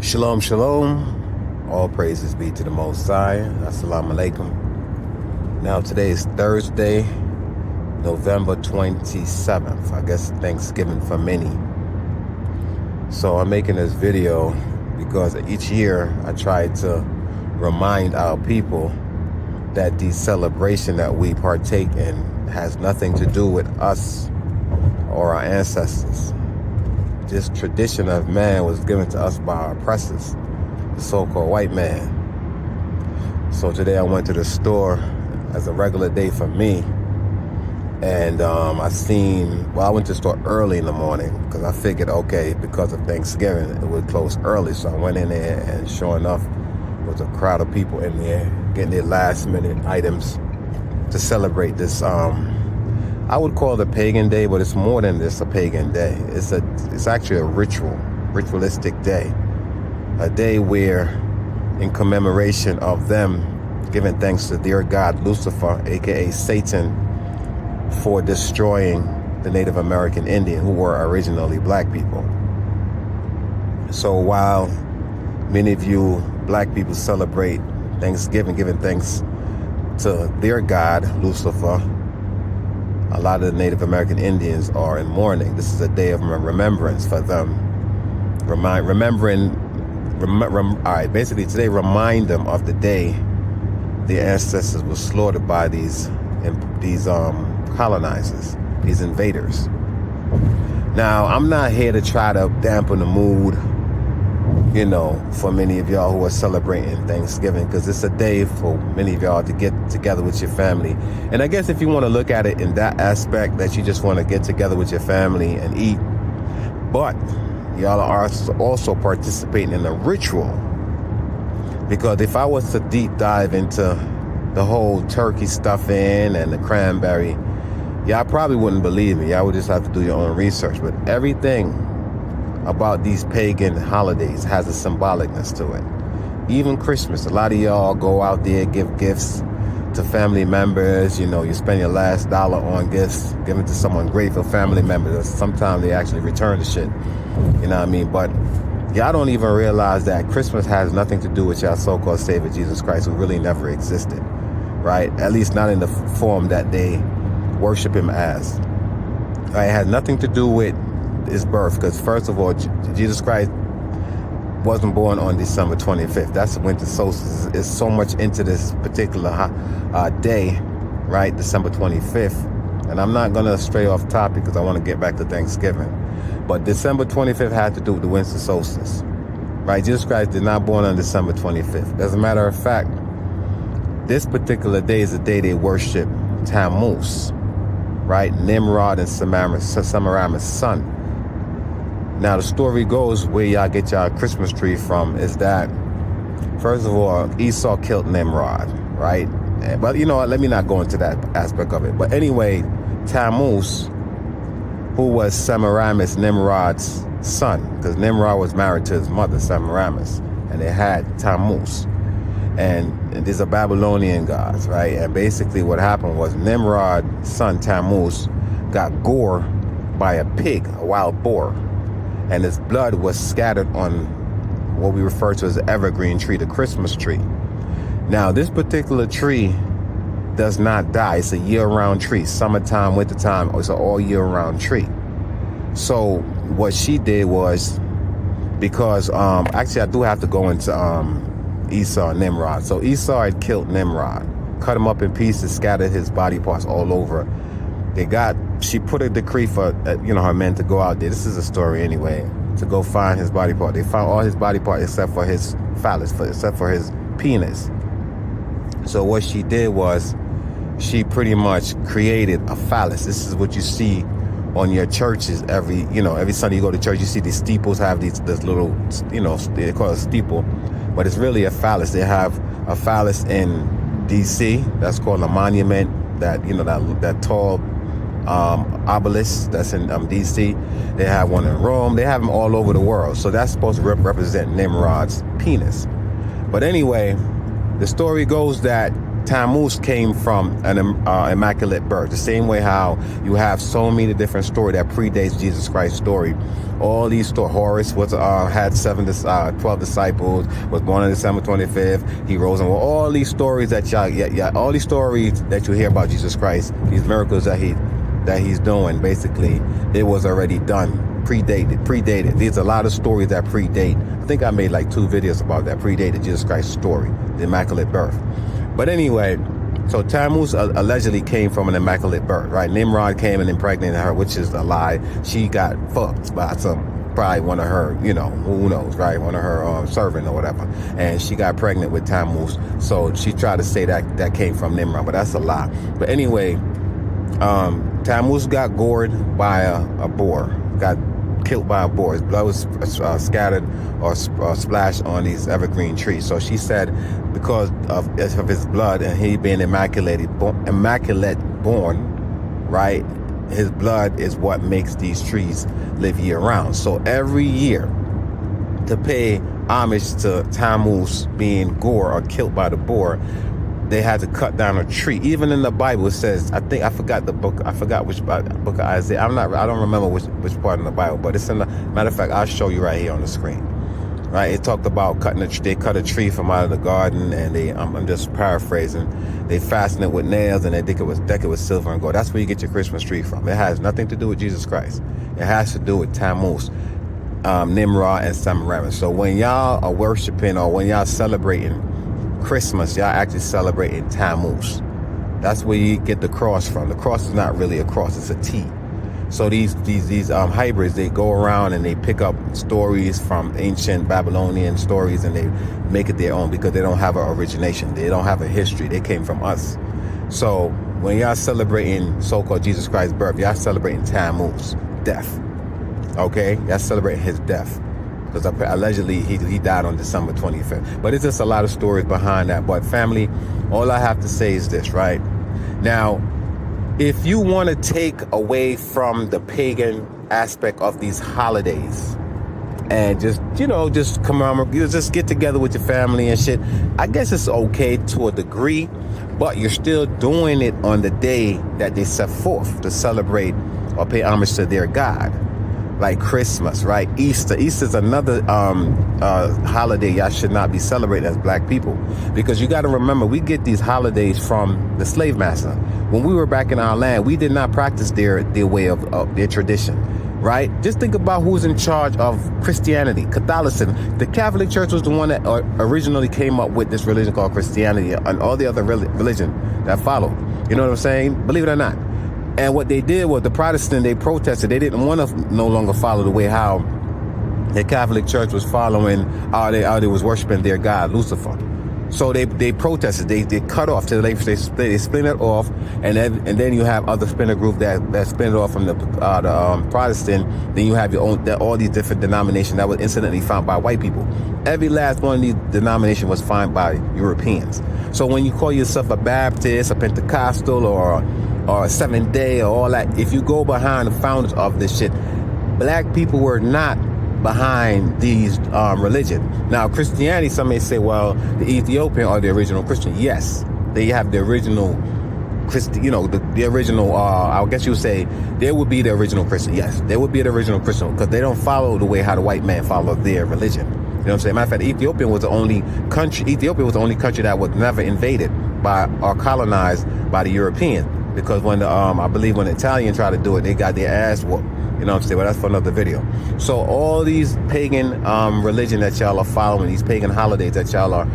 Shalom, shalom. All praises be to the Most High. Assalamu alaikum. Now, today is Thursday, November 27th. I guess Thanksgiving for many. So I'm making this video because each year I try to remind our people that the celebration that we partake in has nothing to do with us or our ancestors. This tradition of man was given to us by our oppressors, the so-called white man. So today I went to the store as a regular day for me, and I went to the store early in the morning because I figured, okay, because of Thanksgiving, it would close early. So I went in there, and sure enough, there was a crowd of people in there getting their last minute items to celebrate this I would call it a pagan day, but it's more than just a pagan day. It's actually a ritualistic day. A day where, in commemoration of them giving thanks to their god Lucifer, aka Satan, for destroying the Native American Indian, who were originally black people. So while many of you black people celebrate Thanksgiving, giving thanks to their god Lucifer, a lot of the Native American Indians are in mourning. This is a day of remembrance for them. Basically today remind them of the day their ancestors were slaughtered by these colonizers, these invaders. Now, I'm not here to try to dampen the mood, for many of y'all who are celebrating Thanksgiving, because it's a day for many of y'all to get together with your family. And I guess if you want to look at it in that aspect, that you just want to get together with your family and eat, but y'all are also participating in a ritual. Because if I was to deep dive into the whole turkey stuffing and the cranberry, y'all probably wouldn't believe me. Y'all would just have to do your own research. But everything about these pagan holidays has a symbolicness to it. Even Christmas, a lot of y'all go out there, give gifts to family members. You spend your last dollar on gifts, give it to someone grateful family members. Sometimes they actually return the shit. You know what I mean? But y'all don't even realize that Christmas has nothing to do with y'all so-called Savior Jesus Christ, who really never existed, right? At least not in the form that they worship him as. Right? It has nothing to do with his birth, because first of all, Jesus Christ wasn't born on December 25th. That's the winter solstice. It's so much into this particular day, right? December 25th. And I'm not going to stray off topic because I want to get back to Thanksgiving. But December 25th had to do with the winter solstice, right? Jesus Christ did not born on December 25th. As a matter of fact, this particular day is the day they worship Tammuz, right? Nimrod and Semiramis' son. Now, the story goes, where y'all get y'all Christmas tree from, is that, first of all, Esau killed Nimrod, right? But you know what, let me not go into that aspect of it. But anyway, Tammuz, who was Semiramis, Nimrod's son, because Nimrod was married to his mother, Semiramis, and they had Tammuz. And these are Babylonian gods, right? And basically what happened was Nimrod's son, Tammuz, got gored by a pig, a wild boar. And his blood was scattered on what we refer to as the evergreen tree, the Christmas tree. Now, this particular tree does not die. It's a year-round tree. Summertime, wintertime, it's an all-year-round tree. So what she did was, because, actually I do have to go into Esau and Nimrod. So Esau had killed Nimrod, cut him up in pieces, scattered his body parts all over. She put a decree for, her men to go out there. This is a story anyway, to go find his body part. They found all his body part except for his phallus, except for his penis. So what she did was, she pretty much created a phallus. This is what you see on your churches every Sunday you go to church. You see these steeples have this little, they call it a steeple, but it's really a phallus. They have a phallus in DC. That's called a monument. That tall obelisk that's in DC. They have one in Rome. They have them all over the world. So that's supposed to represent Nimrod's penis. But anyway, the story goes that Tammuz came from an immaculate birth. The same way how you have so many different stories that predates Jesus Christ's story. All these stories. Horus was had 12 disciples. Was born on December 25th. He rose and all these stories that all these stories that you hear about Jesus Christ, these miracles that he's doing, basically, it was already done. Predated. There's a lot of stories that predate. I think I made like 2 videos about that. Predated Jesus Christ's story, the immaculate birth. But anyway, so Tammuz allegedly came from an immaculate birth, right? Nimrod came and impregnated her, which is a lie. She got fucked by probably one of her, who knows, right? One of her servant or whatever. And she got pregnant with Tammuz. So she tried to say that came from Nimrod, but that's a lie. But anyway, Tammuz got gored by a boar, got killed by a boar. His blood was scattered or splashed on these evergreen trees. So she said, because of his blood and he being immaculate born, right? His blood is what makes these trees live year round. So every year, to pay homage to Tammuz being gored or killed by the boar, they had to cut down a tree. Even in the Bible, it says, I forgot the book. I forgot which book of Isaiah. I don't remember which part in the Bible, but it's in the, matter of fact, I'll show you right here on the screen. Right? It talked about they cut a tree from out of the garden, and I'm just paraphrasing. They fastened it with nails, and they deck it with silver and gold. That's where you get your Christmas tree from. It has nothing to do with Jesus Christ. It has to do with Tammuz, Nimrod, and Semiramis. So when y'all are worshiping or when y'all celebrating Christmas, y'all actually celebrating Tammuz. That's where you get the cross from. The cross is not really a cross, it's a T. So these hybrids, they go around and they pick up stories from ancient Babylonian stories and they make it their own because they don't have an origination. They don't have a history. They came from us. So when y'all celebrating so-called Jesus Christ's birth, y'all celebrating Tammuz, death. Okay? Y'all celebrating his death. Because allegedly he died on December 25th. But it's just a lot of stories behind that. But family, all I have to say is this, right? Now, if you want to take away from the pagan aspect of these holidays and just commemorate, just get together with your family and shit, I guess it's okay to a degree, but you're still doing it on the day that they set forth to celebrate or pay homage to their God. Like Christmas, right? Easter's another holiday y'all should not be celebrating as black people, because you got to remember, we get these holidays from the slave master. When we were back in our land, we did not practice their way of their tradition, right? Just think about who's in charge of Christianity, Catholicism. The Catholic Church was the one that originally came up with this religion called Christianity, and all the other religion that followed. You know what I'm saying? Believe it or not. And what they did was the Protestant, they protested. They didn't want to no longer follow the way how the Catholic Church was following, how they was worshiping their God, Lucifer. So they protested. They cut off till they split it off, and then you have other splinter group that split it off from the Protestant. Then you have your own, all these different denominations that was incidentally found by white people. Every last one of these denominations was found by Europeans. So when you call yourself a Baptist, a Pentecostal, or a Seventh Day, or all that, if you go behind the founders of this shit, black people were not behind these religion. Now, Christianity, some may say, well, the Ethiopian are the original Christian. Yes, they have the original Christian, the original, I guess you would say, they would be the original Christian. Yes, they would be the original Christian, because they don't follow the way how the white man followed their religion. You know what I'm saying? Matter of fact, Ethiopia was the only country that was never invaded by or colonized by the Europeans. Because when I believe when the Italians tried to do it, they got their ass whooped. You know what I'm saying? But that's for another video. So all these pagan religion that y'all are following, these pagan holidays that y'all are,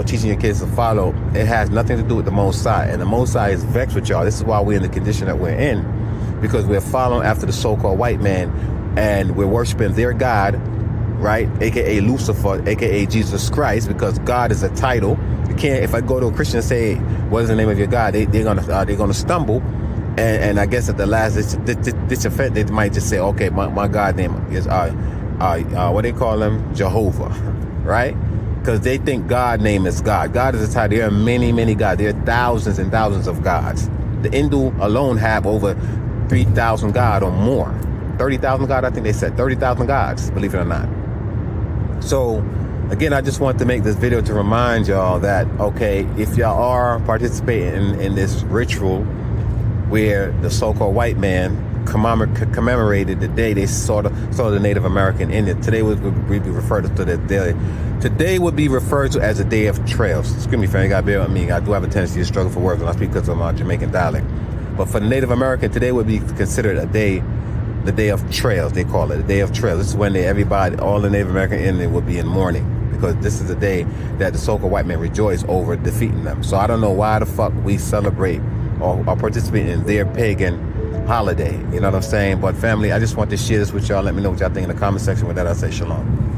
teaching your kids to follow, it has nothing to do with the Most High. And the Most High is vexed with y'all. This is why we're in the condition that we're in. Because we're following after the so-called white man, and we're worshiping their God, right? AKA Lucifer, AKA Jesus Christ, because God is a title. You can't, if I go to a Christian and say, what is the name of your God? They're gonna stumble. And I guess at the last this offense, they might just say, okay, my God name is what they call him, Jehovah, right? Because they think God name is God. God is a title. There are many, many gods. There are thousands and thousands of gods. The Hindu alone have over 3,000 gods or more. 30,000 gods, I think they said 30,000 gods, believe it or not. So Again, I just want to make this video to remind y'all that, okay, if y'all are participating in this ritual where the so-called white man commemorated the day they saw the Native American Indian, today would be referred to the day. Today would be referred to as a day of trails. Excuse me, fam, you gotta bear with me. I do have a tendency to struggle for words when I speak because of my Jamaican dialect. But for the Native American, today would be considered a day, the day of trails. They call it the day of trails. This is when all the Native American Indians will be in mourning, because this is the day that the so-called white men rejoice over defeating them. So I don't know why the fuck we celebrate or participate in their pagan holiday. You know what I'm saying? But family, I just want to share this with y'all. Let me know what y'all think in the comment section. With that, I say shalom.